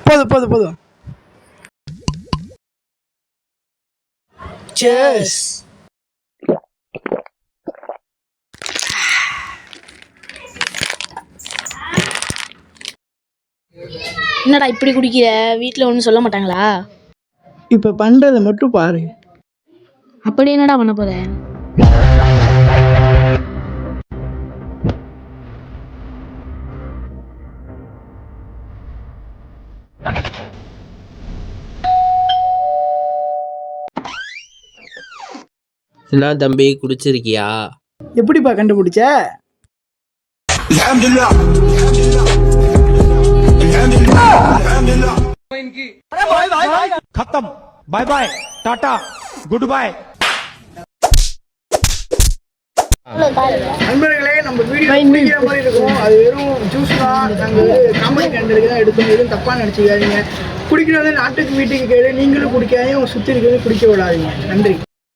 போதும் போதும் போதும். Cheers. என்னடா இப்படி குடிக்கிற? வீட்டில் ஒன்றும் சொல்ல மாட்டாங்களா? இப்போ பண்றதை மட்டும் பாரு. அப்படி என்னடா பண்ண போற? என்ன தம்பி குடிச்சிருக்கியா? எப்படிப்பா கண்டுபிடிச்ச? खत्म bye bye tata good bye. நண்பர்களே, நம்ம வீடியோ குடிக்கிற மாதிரி இருக்கும். அது வெறும் ஜூஸ் தான். நாங்கள் காமெடி கண்டதுக்கு தான் எடுத்தோம். எதுவும் தப்பாக நினச்சிக்காதீங்க. குடிக்கிறது நாட்டுக்கு வீட்டுக்கு கேடு. நீங்களும் குடிக்காதீங்க, உங்கள் சுற்றி இருக்கிறது குடிக்க விடாதீங்க. நன்றி.